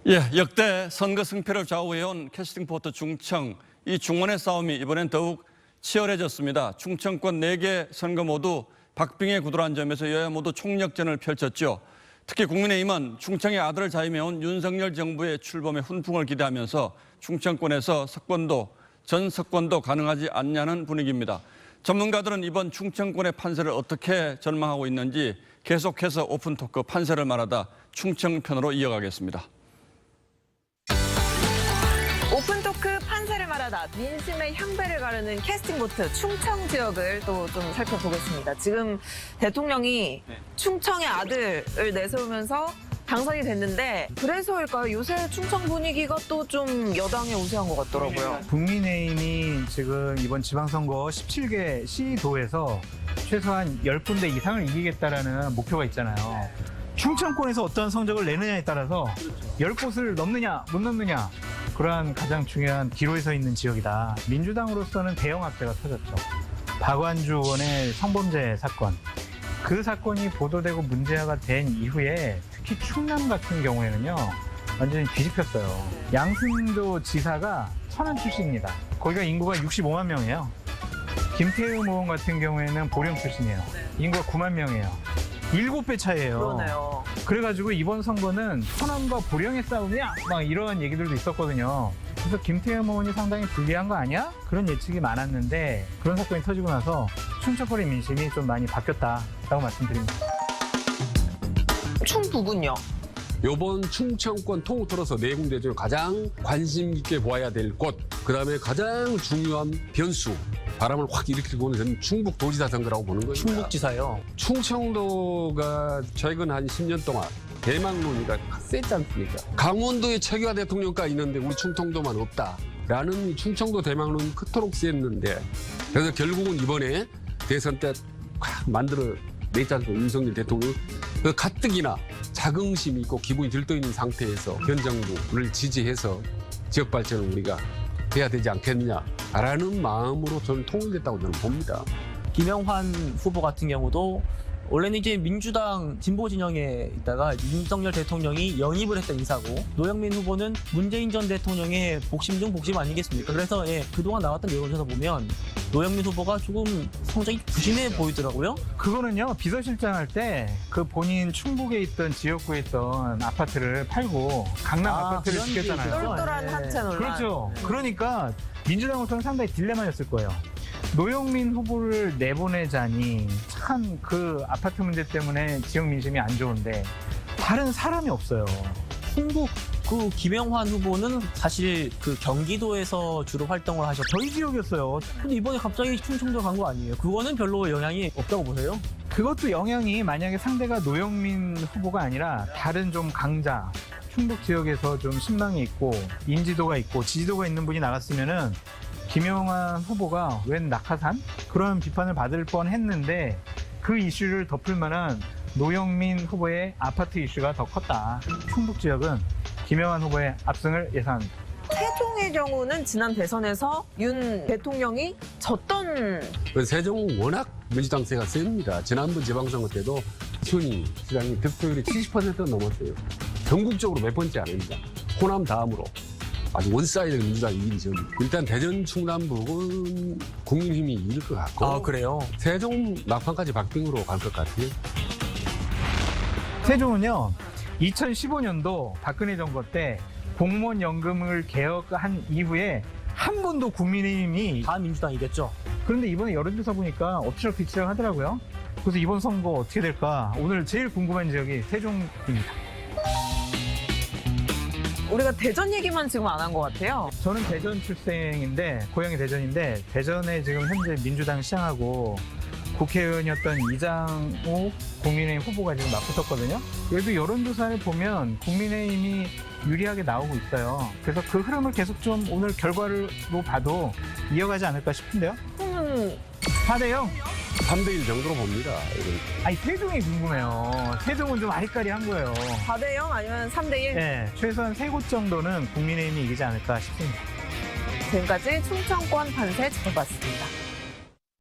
예, 역대 선거 승패를 좌우해온 캐스팅보트 충청, 이 중원의 싸움이 이번엔 더욱 치열해졌습니다. 충청권 4개 선거 모두 박빙의 구도란 점에서 여야 모두 총력전을 펼쳤죠. 특히 국민의힘은 충청의 아들을 자임해온 윤석열 정부의 출범에 훈풍을 기대하면서 충청권에서 전 석권도 가능하지 않냐는 분위기입니다. 전문가들은 이번 충청권의 판세를 어떻게 전망하고 있는지 계속해서 오픈토크 판세를 말하다 충청편으로 이어가겠습니다. 오픈토크 판세를 말하다 민심의 향배를 가르는 캐스팅보트 충청 지역을 또 좀 살펴보겠습니다. 지금 대통령이 충청의 아들을 내세우면서 당선이 됐는데 그래서일까요? 요새 충청 분위기가 또 좀 여당에 우세한 것 같더라고요. 국민의힘이 지금 이번 지방선거 17개 시도에서 최소한 10군데 이상을 이기겠다라는 목표가 있잖아요. 충청권에서 어떤 성적을 내느냐에 따라서 10곳을 넘느냐 못 넘느냐 그러한 가장 중요한 기로에 서 있는 지역이다. 민주당으로서는 대형 악재가 터졌죠. 박완주 의원의 성범죄 사건. 그 사건이 보도되고 문제화가 된 이후에 특히 충남 같은 경우에는요. 완전히 뒤집혔어요. 양승도 지사가 천안 출신입니다. 거기가 인구가 65만 명이에요. 김태흠 의원 같은 경우에는 보령 출신이에요. 인구가 9만 명이에요. 7배 차이예요. 그러네요. 그래가지고 이번 선거는 천안과 보령의 싸움이야? 막 이런 얘기들도 있었거든요. 그래서 김태흠 의원이 상당히 불리한 거 아니야? 그런 예측이 많았는데 그런 사건이 터지고 나서 충청권의 민심이 좀 많이 바뀌었다라고 말씀드립니다. 충북은요? 이번 충청권 통틀어서 4군데 중 가장 관심 있게 보아야 될 곳, 그다음에 가장 중요한 변수, 바람을 확 일으키고 있는 충북 도지사 선거라고 보는 거예요. 충북지사요? 충청도가 최근 한 10년 동안 대망 논의가 셌지 않습니까? 강원도에 최규하 대통령가 있는데 우리 충청도만 없다라는 충청도 대망 논의 그토록 셌는데, 그래서 결국은 이번에 대선 때 만들어 냈지 않습니까? 윤석열 대통령. 그 가뜩이나 자긍심이 있고 기분이 들떠있는 상태에서 현 정부를 지지해서 지역 발전을 우리가 해야 되지 않겠느냐라는 마음으로 저는 통일됐다고 저는 봅니다. 김영환 후보 같은 경우도 원래는 이제 민주당 진보 진영에 있다가 윤석열 대통령이 영입을 했던 인사고, 노영민 후보는 문재인 전 대통령의 복심 중 복심 아니겠습니까? 그래서 그동안 나왔던 여론조사 보면 노영민 후보가 조금 성적이 부진해 보이더라고요. 그거는요, 비서실장 할 때 그 본인 충북에 있던 지역구에 있던 아파트를 팔고 강남 아파트를 그런 지켰잖아요. 얘기죠. 똘똘한 한채 논란. 그렇죠. 그러니까 민주당으로서는 상당히 딜레마였을 거예요. 노영민 후보를 내보내자니 참 그 아파트 문제 때문에 지역 민심이 안 좋은데 다른 사람이 없어요. 충북 그 김영환 후보는 사실 그 경기도에서 주로 활동을 하셨고, 저희 지역이었어요. 근데 이번에 갑자기 충청도 간 거 아니에요? 그거는 별로 영향이 없다고 보세요? 그것도 영향이 만약에 상대가 노영민 후보가 아니라 다른 좀 강자, 충북 지역에서 좀 신망이 있고 인지도가 있고 지지도가 있는 분이 나갔으면은 김영환 후보가 웬 낙하산? 그런 비판을 받을 뻔했는데 그 이슈를 덮을 만한 노영민 후보의 아파트 이슈가 더 컸다. 충북 지역은 김영환 후보의 압승을 예상합니다. 세종의 경우는 지난 대선에서 윤 대통령이 졌던 세종은 워낙 민주당세가 셉니다. 지난번 지방선거 때도 시은희 시장이 득표율이 70% 넘었어요. 전국적으로 몇 번째 아닙니다. 호남 다음으로 아주 원사이드 민주당이 이기기 전. 일단 대전 충남북은 국민힘이 이길 것 같고. 아, 그래요? 세종 막판까지 박빙으로 갈 것 같아요. 세종은요, 2015년도 박근혜 정부 때 공무원 연금을 개혁한 이후에 한 번도 국민의힘이, 다 민주당이겠죠? 그런데 이번에 여론조사 보니까 엎치락 뒤치락 하더라고요. 그래서 이번 선거 어떻게 될까? 오늘 제일 궁금한 지역이 세종입니다. 우리가 대전 얘기만 지금 안 한 것 같아요. 저는 대전 출생인데, 고향이 대전인데, 대전에 지금 현재 민주당 시장하고 국회의원이었던 이장욱 국민의힘 후보가 지금 맞붙었거든요. 그래도 여론조사를 보면 국민의힘이 유리하게 나오고 있어요. 그래서 그 흐름을 계속 좀 오늘 결과로 봐도 이어가지 않을까 싶은데요. 4대0. 3대1 정도로 봅니다. 아니, 세종이 궁금해요. 세종은 좀 아리까리한 거예요. 4대0 아니면 3대1? 네, 최소한 3곳 정도는 국민의힘이 이기지 않을까 싶습니다. 지금까지 충청권 판세 짚어봤습니다.